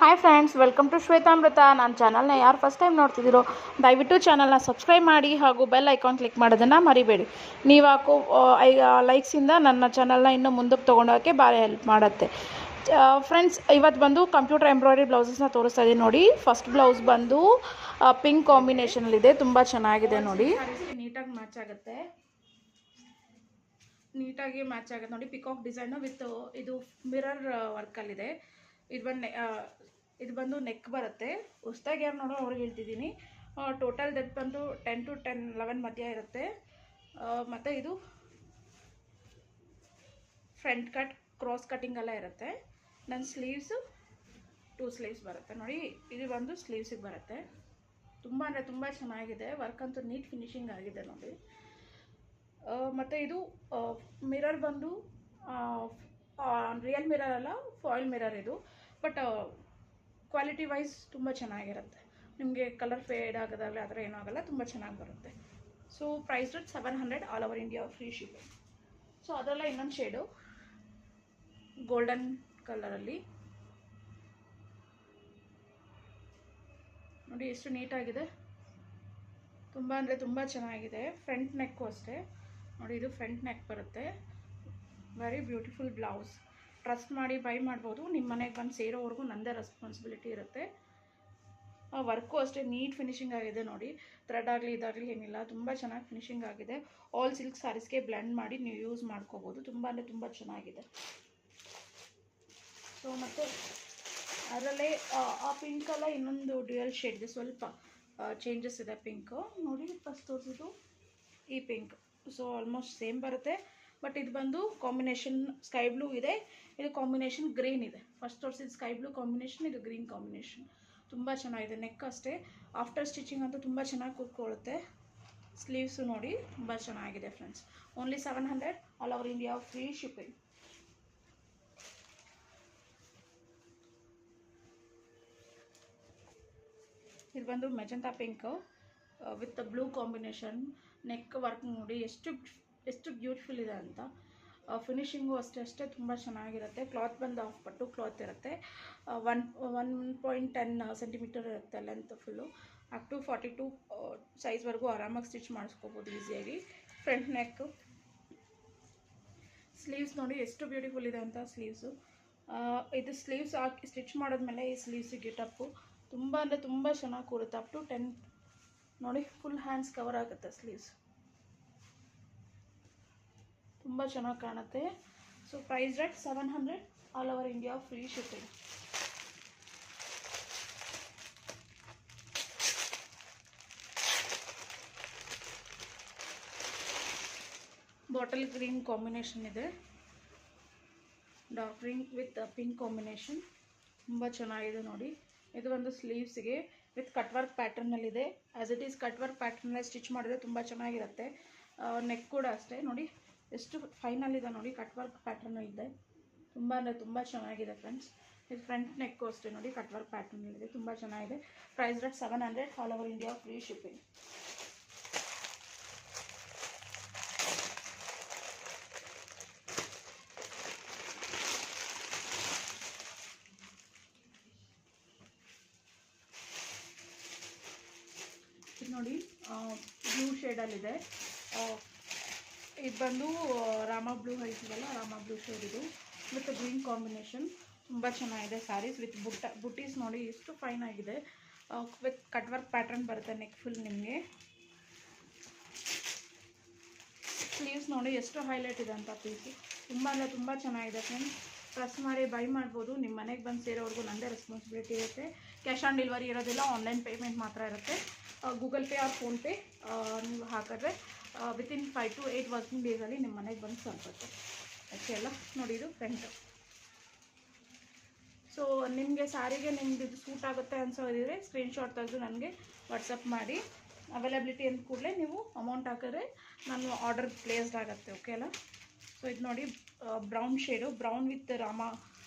Hi friends, welcome to Shwetamrita. ನನ್ನ ಚಾನಲ್ನ ಯಾರು ಫಸ್ಟ್ ಟೈಮ್ ನೋಡ್ತಿದ್ದೀರೋ ದಯವಿಟ್ಟು ಚಾನಲ್ನ ಸಬ್ಸ್ಕ್ರೈಬ್ ಮಾಡಿ ಹಾಗೂ ಬೆಲ್ ಐಕಾನ್ ಕ್ಲಿಕ್ ಮಾಡೋದನ್ನು ಮರಿಬೇಡಿ. ನೀವು ಹಾಕೋ ಲೈಕ್ಸಿಂದ ನನ್ನ ಚಾನಲ್ನ ಇನ್ನೂ ಮುಂದಕ್ಕೆ ತೊಗೊಂಡೋಗೋಕ್ಕೆ ಭಾಳ ಹೆಲ್ಪ್ ಮಾಡುತ್ತೆ. ಫ್ರೆಂಡ್ಸ್, ಇವತ್ತು ಬಂದು ಕಂಪ್ಯೂಟರ್ ಎಂಬ್ರಾಯ್ಡ್ರಿ ಬ್ಲೌಸಸ್ನ ತೋರಿಸ್ತಾ ಇದ್ದೀನಿ ನೋಡಿ. ಫಸ್ಟ್ ಬ್ಲೌಸ್ ಬಂದು ಪಿಂಕ್ ಕಾಂಬಿನೇಷನಲ್ಲಿದೆ, ತುಂಬ ಚೆನ್ನಾಗಿದೆ ನೋಡಿ. ನೀಟಾಗಿ ಮ್ಯಾಚ್ ಆಗುತ್ತೆ ನೋಡಿ. ಪಿಕಾಕ್ ಡಿಸೈನು ವಿತ್ ಇದು ಮಿರರ್ ವರ್ಕಲ್ಲಿದೆ. ಇದು ಬಂದು ನೆಕ್ ಬರುತ್ತೆ. ಹೊಸ್ದಾಗಿ ಯಾರು ನೋಡೋ ಅವ್ರಿಗೆ ಹೇಳ್ತಿದ್ದೀನಿ. ಟೋಟಲ್ ಡೆಪ್ತ್ ಬಂದು 10 to 11 ಮಧ್ಯ ಇರುತ್ತೆ. ಮತ್ತು ಇದು ಫ್ರಂಟ್ ಕಟ್, ಕ್ರಾಸ್ ಕಟ್ಟಿಂಗ್ ಎಲ್ಲ ಇರುತ್ತೆ. ನನ್ನ ಸ್ಲೀವ್ಸು 2 ಸ್ಲೀವ್ಸ್ ಬರುತ್ತೆ ನೋಡಿ. ಇದು ಬಂದು ಸ್ಲೀವ್ಸಿಗೆ ಬರುತ್ತೆ. ತುಂಬ ಅಂದರೆ ತುಂಬ ಚೆನ್ನಾಗಿದೆ. ವರ್ಕ್ ಅಂತೂ ನೀಟ್ ಫಿನಿಶಿಂಗ್ ಆಗಿದೆ ನೋಡಿ. ಮತ್ತು ಇದು ಮಿರರ್ ಬಂದು ರಿಯಲ್ ಮಿರರ್ ಅಲ್ಲ, ಫಾಯಿಲ್ ಮಿರರ್ ಇದು. ಬಟ್ ಕ್ವಾಲಿಟಿ ವೈಸ್ ತುಂಬ ಚೆನ್ನಾಗಿರುತ್ತೆ. ನಿಮಗೆ ಕಲರ್ ಫೇಡ್ ಆಗೋದಾಗಲಿ ಆ ಥರ ಏನೂ ಆಗೋಲ್ಲ, ತುಂಬ ಚೆನ್ನಾಗಿ ಬರುತ್ತೆ. So price rate 700 all over India, free shipping. So ಅದರಲ್ಲ ಇನ್ನೊಂದು ಶೇಡು ಗೋಲ್ಡನ್ ಕಲರಲ್ಲಿ ನೋಡಿ, ಎಷ್ಟು ನೀಟಾಗಿದೆ. ತುಂಬ ಅಂದರೆ ತುಂಬ ಚೆನ್ನಾಗಿದೆ. ಫ್ರಂಟ್ ನೆಕ್ಕು ಅಷ್ಟೇ ನೋಡಿ, ಇದು ಫ್ರಂಟ್ ನೆಕ್ ಬರುತ್ತೆ. Very beautiful blouse. ಟ್ರಸ್ಟ್ ಮಾಡಿ ಬೈ ಮಾಡ್ಬೋದು. ನಿಮ್ಮ ಮನೆಗೆ ಬಂದು ಸೇರೋವರೆಗೂ ನನ್ನದೇ ರೆಸ್ಪಾನ್ಸಿಬಿಲಿಟಿ ಇರುತ್ತೆ. ವರ್ಕು ಅಷ್ಟೇ ನೀಟ್ ಫಿನಿಶಿಂಗ್ ಆಗಿದೆ ನೋಡಿ. ಥ್ರೆಡ್ ಆಗಲಿ ಇದಾಗಲಿ ಏನಿಲ್ಲ, ತುಂಬ ಚೆನ್ನಾಗಿ ಫಿನಿಶಿಂಗ್ ಆಗಿದೆ. ಆಲ್ ಸಿಲ್ಕ್ ಸ್ಯಾರೀಸ್ಗೆ ಬ್ಲೆಂಡ್ ಮಾಡಿ ನೀವು ಯೂಸ್ ಮಾಡ್ಕೋಬೋದು. ತುಂಬ ಅಂದರೆ ತುಂಬ ಚೆನ್ನಾಗಿದೆ. ಸೊ ಮತ್ತು ಅದರಲ್ಲೇ ಆ ಪಿಂಕಲ್ಲ ಇನ್ನೊಂದು ಡ್ಯುಯಲ್ ಶೇಡ್ ಇದೆ, ಸ್ವಲ್ಪ ಚೇಂಜಸ್ ಇದೆ ಪಿಂಕು ನೋಡಿ. ಫಸ್ಟ್ ತೋರಿಸಿದ್ದು ಈ ಪಿಂಕ್, ಸೊ ಆಲ್ಮೋಸ್ಟ್ ಸೇಮ್ ಬರುತ್ತೆ. ಬಟ್ ಇದು ಬಂದು ಕಾಂಬಿನೇಷನ್ ಸ್ಕೈ ಬ್ಲೂ ಇದೆ, ಇದು ಕಾಂಬಿನೇಷನ್ ಗ್ರೀನ್ ಇದೆ. ಫಸ್ಟ್ ತೋರಿಸಿದ ಸ್ಕೈ ಬ್ಲೂ ಕಾಂಬಿನೇಷನ್, ಇದು ಗ್ರೀನ್ ಕಾಂಬಿನೇಷನ್. ತುಂಬ ಚೆನ್ನಾಗಿದೆ. ನೆಕ್ ಅಷ್ಟೇ ಆಫ್ಟರ್ ಸ್ಟಿಚಿಂಗ್ ಅಂತೂ ತುಂಬ ಚೆನ್ನಾಗಿ ಕೂತ್ಕೊಳ್ಳುತ್ತೆ. ಸ್ಲೀವ್ಸು ನೋಡಿ ತುಂಬ ಚೆನ್ನಾಗಿದೆ friends. Only 700 all over India, free shipping. ಇದು ಬಂದು magenta pink with blue combination. Neck work ನೋಡಿ ಎಷ್ಟು ಬ್ಯೂಟಿಫುಲ್ ಇದೆ ಅಂತ. ಫಿನಿಶಿಂಗು ಅಷ್ಟೇ ತುಂಬ ಚೆನ್ನಾಗಿರುತ್ತೆ. ಕ್ಲಾತ್ ಬಂದು ಹಾಫ್ ಪಟ್ಟು ಕ್ಲಾತ್ ಇರುತ್ತೆ. 1.10 ಸೆಂಟಿಮೀಟರ್ ಇರುತ್ತೆ ಲೆಂತ್ ಫುಲ್ಲು. ಅಪ್ ಟು 42 ಸೈಜ್ವರೆಗೂ ಆರಾಮಾಗಿ ಸ್ಟಿಚ್ ಮಾಡಿಸ್ಕೋಬೋದು ಈಸಿಯಾಗಿ. ಫ್ರಂಟ್ ನೆಕ್ಕು, ಸ್ಲೀವ್ಸ್ ನೋಡಿ ಎಷ್ಟು ಬ್ಯೂಟಿಫುಲ್ ಇದೆ ಅಂತ. ಸ್ಲೀವ್ಸು ಇದು ಸ್ಲೀವ್ಸ್ ಹಾಕಿ ಸ್ಟಿಚ್ ಮಾಡಿದ್ಮೇಲೆ ಈ ಸ್ಲೀವ್ಸಿಗೆ ಟಪ್ಪು ತುಂಬ ಅಂದರೆ ತುಂಬ ಚೆನ್ನಾಗಿ ಕೂರುತ್ತೆ. ಅಪ್ ಟು 10 ನೋಡಿ, ಫುಲ್ ಹ್ಯಾಂಡ್ಸ್ ಕವರ್ ಆಗುತ್ತೆ ಸ್ಲೀವ್ಸ್. ತುಂಬ ಚೆನ್ನಾಗಿ ಕಾಣುತ್ತೆ. So price rate 700 all over India, free shipping. Bottle green combination ಇದೆ, dark green with pink combination. ತುಂಬ ಚೆನ್ನಾಗಿದೆ ನೋಡಿ. ಇದು ಒಂದು ಸ್ಲೀವ್ಸ್ಗೆ ವಿತ್ ಕಟ್ ವರ್ಕ್ ಪ್ಯಾಟರ್ನಲ್ಲಿದೆ. As it is cut work ಪ್ಯಾಟರ್ನಲ್ಲಿ ಸ್ಟಿಚ್ ಮಾಡಿದ್ರೆ ತುಂಬ ಚೆನ್ನಾಗಿರುತ್ತೆ. ನೆಕ್ ಕೂಡ ಅಷ್ಟೇ ನೋಡಿ, ಎಷ್ಟು ಫೈನಲ್ ಇದೆ ನೋಡಿ. ಕಟ್ ವರ್ಕ್ ಪ್ಯಾಟರ್ನಲ್ಲಿದೆ, ತುಂಬ ಅಂದರೆ ತುಂಬ ಚೆನ್ನಾಗಿದೆ ಫ್ರೆಂಡ್ಸ್. ಇದು ಫ್ರಂಟ್ ನೆಕ್ಕು ಅಷ್ಟೇ ನೋಡಿ, ಕಟ್ ವರ್ಕ್ ಪ್ಯಾಟರ್ನಲ್ಲಿದೆ, ತುಂಬ ಚೆನ್ನಾಗಿದೆ. Price rate 700 all over India, free shipping. ಇದು ನೋಡಿ ಬ್ಲೂ ಶೇಡಲ್ಲಿದೆ. ಇದು ಬಂದು ರಾಮ ಬ್ಲೂ ಹೇಳ್ತೀವಲ್ಲ, ರಾಮ ಬ್ಲೂ ಶೇಡ್ ಇದು ವಿತ್ ಗ್ರೀನ್ ಕಾಂಬಿನೇಷನ್. ತುಂಬ ಚೆನ್ನಾಗಿದೆ ಸ್ಯಾರೀಸ್ ವಿತ್ ಬುಟ್ಟೀಸ್ ನೋಡಿ ಎಷ್ಟು ಫೈನ್ ಆಗಿದೆ. ವಿತ್ ಕಟ್ ವರ್ಕ್ ಪ್ಯಾಟರ್ನ್ ಬರುತ್ತೆ ನೆಕ್ ಫುಲ್ ನಿಮಗೆ. ಸ್ಲೀವ್ಸ್ ನೋಡಿ ಎಷ್ಟು ಹೈಲೈಟ್ ಇದೆ ಅಂತ ಪೀಸು. ತುಂಬ ಅಂದರೆ ತುಂಬ ಚೆನ್ನಾಗಿದೆ ಫ್ರೆಂಡ್ಸ್. ಟ್ರಸ್ಟ್ ಮಾಡಿ ಬೈ ಮಾಡ್ಬೋದು. ನಿಮ್ಮ ಮನೆಗೆ ಬಂದು ಸೇರೋವರೆಗೂ ನನ್ನದೇ ರೆಸ್ಪಾನ್ಸಿಬಿಲಿಟಿ ಇರುತ್ತೆ. ಕ್ಯಾಶ್ ಆನ್ ಡೆಲಿವರಿ ಇರೋದಿಲ್ಲ, ಆನ್ಲೈನ್ ಪೇಮೆಂಟ್ ಮಾತ್ರ ಇರುತ್ತೆ. ಗೂಗಲ್ ಪೇ ಆರ್ ಫೋನ್ಪೇ ನೀವು ಹಾಕಿದ್ರೆ ವಿತಿನ್ 5 to 8 ವರ್ಕಿಂಗ್ ಡೇಸಲ್ಲಿ ನಿಮ್ಮ ಮನೆಗೆ ಬಂದು ತಲುಪುತ್ತೆ. ಅಷ್ಟೇ ಅಲ್ಲ ನೋಡಿ, ಇದು ಫ್ರಂಟು. ಸೊ ನಿಮಗೆ ಸ್ಯಾರಿಗೆ ನಿಮ್ದು ಇದು ಸೂಟ್ ಆಗುತ್ತೆ ಅನ್ಸೋದಿದ್ರೆ ಸ್ಕ್ರೀನ್ಶಾಟ್ ತೆಗೆದು ನನಗೆ ವಾಟ್ಸಪ್ ಮಾಡಿ. ಅವೈಲಬಿಲಿಟಿ ಅಂದ ಕೂಡಲೇ ನೀವು ಅಮೌಂಟ್ ಹಾಕಿದ್ರೆ ನಾನು ಆರ್ಡರ್ ಪ್ಲೇಸ್ಡ್ ಆಗುತ್ತೆ. ಓಕೆ ಅಲ್ಲ. ಸೊ ಇದು ನೋಡಿ brown shade, brown with Rama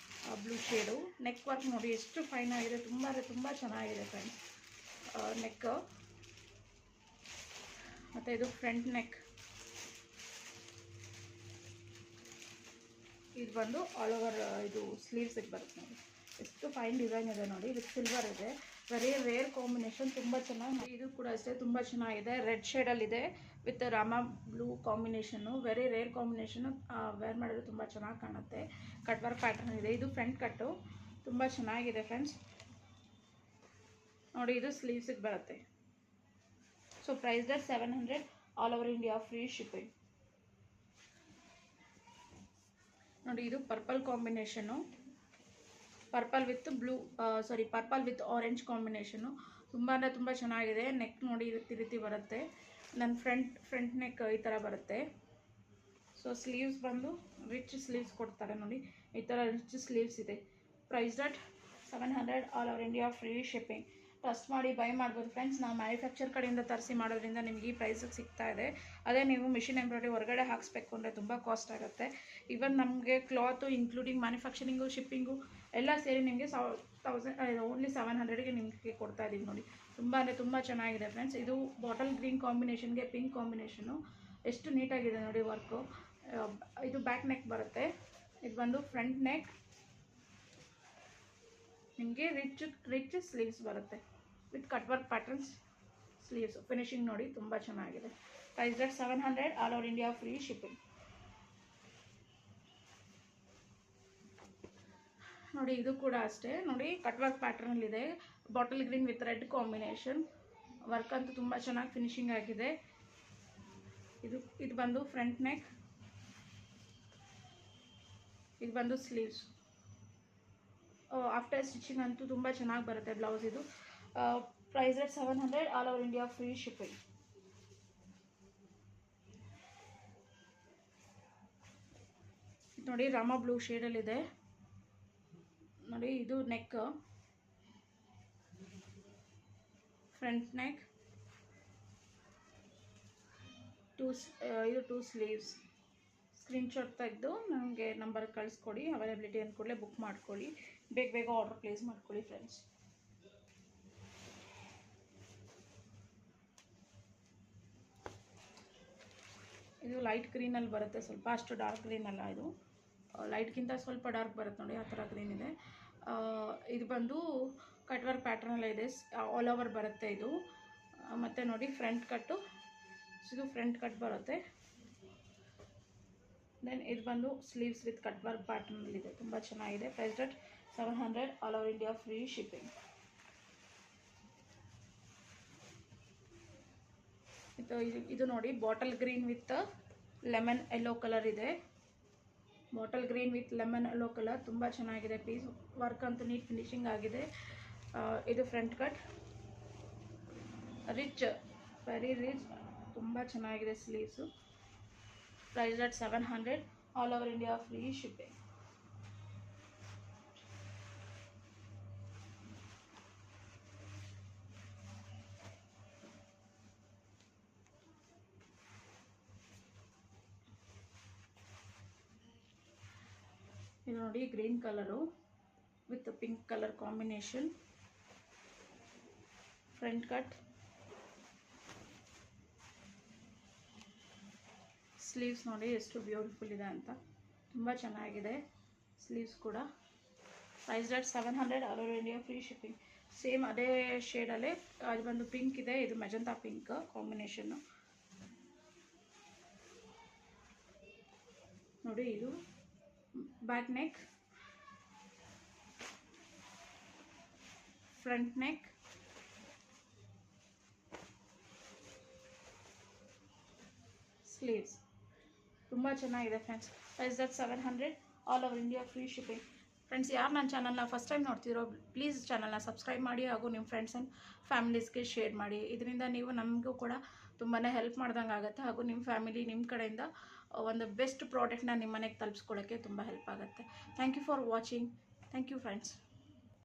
blue shade. Neck work ನೋಡಿ ಎಷ್ಟು ಫೈನ್ ಆಗಿದೆ, ತುಂಬ ಅಂದರೆ ತುಂಬ ಚೆನ್ನಾಗಿದೆ ಫ್ರೆಂಡ್ಸ್ ನೆಕ್. ಮತ್ತು ಇದು ಫ್ರಂಟ್ ನೆಕ್. ಇದು ಬಂದು ಆಲ್ ಓವರ್ ಇದು ಸ್ಲೀವ್ಸಿಗೆ ಬರುತ್ತೆ ನೋಡಿ. ಎಷ್ಟು ಫೈನ್ ಡಿಸೈನ್ ಇದೆ ನೋಡಿ, ವಿತ್ ಸಿಲ್ವರ್ ಇದೆ, ವೆರಿ ರೇರ್ ಕಾಂಬಿನೇಷನ್, ತುಂಬ ಚೆನ್ನಾಗಿ. ಇದು ಕೂಡ ಅಷ್ಟೇ ತುಂಬ ಚೆನ್ನಾಗಿದೆ, ರೆಡ್ ಶೇಡಲ್ಲಿದೆ with Rama blue combination, very rare combination. Wear ಮಾಡಿದ್ರೆ ತುಂಬ ಚೆನ್ನಾಗಿ ಕಾಣುತ್ತೆ. ಕಟ್ ವರ್ಕ್ ಪ್ಯಾಟರ್ನ್ ಇದೆ, ಇದು ಫ್ರಂಟ್ ಕಟ್ಟು, ತುಂಬ ಚೆನ್ನಾಗಿದೆ ಫ್ರೆಂಡ್ಸ್ ನೋಡಿ. ಇದು ಸ್ಲೀವ್ಸಿಗೆ ಬರುತ್ತೆ. So price that 700, all over India, free shipping. ನೋಡಿ ಇದು ಪರ್ಪಲ್ ಕಾಂಬಿನೇಷನ್ನು, purple with blue, purple with orange ಕಾಂಬಿನೇಷನ್ನು, ತುಂಬ ಅಂದರೆ ತುಂಬ ಚೆನ್ನಾಗಿದೆ. ನೆಕ್ ನೋಡಿ ಈ ರೀತಿ ಬರುತ್ತೆ, ನನ್ನ ಫ್ರಂಟ್ ನೆಕ್ ಈ ಥರ ಬರುತ್ತೆ. ಸೊ ಸ್ಲೀವ್ಸ್ ಬಂದು ರಿಚ್ ಸ್ಲೀವ್ಸ್ ಕೊಡ್ತಾರೆ ನೋಡಿ, ಈ ಥರ ರಿಚ್ ಸ್ಲೀವ್ಸ್ ಇದೆ. Price that 700, all over India, free shipping. Trust ಮಾಡಿ ಬೈ ಮಾಡ್ಬೋದು ಫ್ರೆಂಡ್ಸ್. ನಾವು ಮ್ಯಾನುಫ್ಯಾಕ್ಚರ್ ಕಡೆಯಿಂದ ತರಿಸಿ ಮಾಡೋದ್ರಿಂದ ನಿಮಗೆ ಈ ಪ್ರೈಸಿಗೆ ಸಿಗ್ತಾ ಇದೆ. ಅದೇ ನೀವು ಮಿಷಿನ್ ಎಂಬ್ರಾಯ್ಡ್ರಿ ಹೊರಗಡೆ ಹಾಕಿಸ್ಬೇಕು ಅಂದರೆ ತುಂಬ ಕಾಸ್ಟ್ ಆಗುತ್ತೆ. ಇವನ್ ನಮಗೆ ಕ್ಲಾತು ಇನ್ಕ್ಲೂಡಿಂಗ್ ಮ್ಯಾನುಫ್ಯಾಕ್ಚರಿಂಗು, ಶಿಪ್ಪಿಂಗು ಎಲ್ಲ ಸೇರಿ ನಿಮಗೆ ಓನ್ಲಿ 700ಗೆ ನಿಮಗೆ ಕೊಡ್ತಾ ಇದ್ದೀವಿ ನೋಡಿ. ತುಂಬ ಅಂದರೆ ತುಂಬ ಚೆನ್ನಾಗಿದೆ ಫ್ರೆಂಡ್ಸ್. ಇದು ಬಾಟಲ್ ಗ್ರೀನ್ ಕಾಂಬಿನೇಷನ್ಗೆ ಪಿಂಕ್ ಕಾಂಬಿನೇಷನು, ಎಷ್ಟು ನೀಟಾಗಿದೆ ನೋಡಿ ವರ್ಕು. ಇದು ಬ್ಯಾಕ್ ನೆಕ್ ಬರುತ್ತೆ, ಇದು ಬಂದು ಫ್ರಂಟ್ ನೆಕ್, ನಿಮಗೆ ರಿಚ್ ಸ್ಲೀವ್ಸ್ ಬರುತ್ತೆ with cut work patterns sleeves. Finishing ನೋಡಿ ತುಂಬ ಚೆನ್ನಾಗಿದೆ. Price that 700, all over India, free shipping. ನೋಡಿ ಇದು ಕೂಡ ಅಷ್ಟೇ ನೋಡಿ, ಕಟ್ ವರ್ಕ್ ಪ್ಯಾಟರ್ನಲ್ಲಿದೆ, bottle green with red combination. Work ಅಂತೂ ತುಂಬ ಚೆನ್ನಾಗಿ ಫಿನಿಶಿಂಗ್ ಆಗಿದೆ. ಇದು ಬಂದು ಫ್ರಂಟ್ ನೆಕ್, ಇದು ಬಂದು ಸ್ಲೀವ್ಸ್. ಆಫ್ಟರ್ ಸ್ಟಿಚಿಂಗ್ ಅಂತೂ ತುಂಬ ಚೆನ್ನಾಗಿ ಬರುತ್ತೆ ಬ್ಲೌಸ್ ಇದು. Price rate 700, all over India, free shipping. ನೋಡಿ ರಾಮ ಬ್ಲೂ ಶೇಡಲ್ಲಿದೆ ನೋಡಿ. ಇದು ನೆಕ್, ಫ್ರಂಟ್ ನೆಕ್, ಇದು 2 ಸ್ಲೀವ್ಸ್. ಸ್ಕ್ರೀನ್ಶಾಟ್ ತೆಗೆದು ನನಗೆ ನಂಬರ್ ಕಳಿಸ್ಕೊಡಿ, ಅವೈಲಬಿಲಿಟಿ ಅಂದ ಕೂಡಲೇ ಬುಕ್ ಮಾಡ್ಕೊಳ್ಳಿ, ಬೇಗ ಆರ್ಡರ್ ಪ್ಲೇಸ್ ಮಾಡ್ಕೊಳ್ಳಿ ಫ್ರೆಂಡ್ಸ್. ಇದು ಲೈಟ್ ಗ್ರೀನಲ್ಲಿ ಬರುತ್ತೆ, ಸ್ವಲ್ಪ ಅಷ್ಟು ಡಾರ್ಕ್ ಗ್ರೀನ್ ಅಲ್ಲ, ಇದು ಲೈಟ್ಗಿಂತ ಸ್ವಲ್ಪ ಡಾರ್ಕ್ ಬರುತ್ತೆ ನೋಡಿ, ಆ ಥರ ಗ್ರೀನ್ ಇದೆ. ಇದು ಬಂದು ಕಟ್ ವರ್ಕ್ ಪ್ಯಾಟರ್ನಲ್ಲೇ ಇದೆ, ಆಲ್ ಓವರ್ ಬರುತ್ತೆ ಇದು. ಮತ್ತು ನೋಡಿ ಫ್ರಂಟ್ ಕಟ್ಟು, ಇದು ಫ್ರಂಟ್ ಕಟ್ ಬರುತ್ತೆ. ದೆನ್ ಇದು ಬಂದು ಸ್ಲೀವ್ಸ್ ವಿತ್ ಕಟ್ ವರ್ಕ್ ಪ್ಯಾಟರ್ನಲ್ಲಿದೆ, ತುಂಬ ಚೆನ್ನಾಗಿದೆ. Price rate 700, all over India, free shipping. ಇದು ನೋಡಿ bottle green with lemon yellow colour ಇದೆ, bottle green with lemon yellow colour, ತುಂಬ ಚೆನ್ನಾಗಿದೆ ಪೀಸ್. ವರ್ಕ್ ಅಂತೂ ನೀಟ್ ಫಿನಿಶಿಂಗ್ ಆಗಿದೆ. ಇದು front cut, rich, very rich, ತುಂಬ ಚೆನ್ನಾಗಿದೆ sleeves. Price rate 700, all over India, free shipping. ಇದು ನೋಡಿ green colour with pink colour combination, front cut, sleeves ನೋಡಿ ಎಷ್ಟು ಬ್ಯೂಟಿಫುಲ್ ಇದೆ ಅಂತ, ತುಂಬ ಚೆನ್ನಾಗಿದೆ ಸ್ಲೀವ್ಸ್ ಕೂಡ. Price rate 700, all over India, free shipping. Same ಅದೇ ಶೇಡಲ್ಲೇ ಅದು ಬಂದು ಪಿಂಕ್ ಇದೆ, ಇದು ಮೆಜಂತಾ ಪಿಂಕ್ ಕಾಂಬಿನೇಷನ್ನು ನೋಡಿ. ಇದು back neck, front neck, sleeves, ತುಂಬ ಚೆನ್ನಾಗಿದೆ friends. Price that 700, all over India, free shipping. Friends, ಯಾರು ನನ್ನ ಚಾನಲ್ನ ಫಸ್ಟ್ ಟೈಮ್ ನೋಡ್ತಿರೋ ಪ್ಲೀಸ್ ಚಾನಲ್ನ ಸಬ್ಸ್ಕ್ರೈಬ್ ಮಾಡಿ, ಹಾಗೂ ನಿಮ್ಮ ಫ್ರೆಂಡ್ಸ್ ಆ್ಯಂಡ್ ಫ್ಯಾಮಿಲೀಸ್ಗೆ ಶೇರ್ ಮಾಡಿ. ಇದರಿಂದ ನೀವು ನಮಗೂ ಕೂಡ ತುಂಬಾ ಹೆಲ್ಪ್ ಮಾಡ್ದಂಗೆ ಆಗುತ್ತೆ, ಹಾಗೂ ನಿಮ್ಮ ಫ್ಯಾಮಿಲಿ ನಿಮ್ಮ ಕಡೆಯಿಂದ ಒಂದು ಬೆಸ್ಟ್ ಪ್ರಾಡಕ್ಟ್ನ ನಿಮ್ಮ ಮನೆಗೆ ತಲುಪಿಸ್ಕೊಳ್ಳೋಕ್ಕೆ ತುಂಬ ಹೆಲ್ಪ್ ಆಗುತ್ತೆ. Thank you for watching. Thank you friends.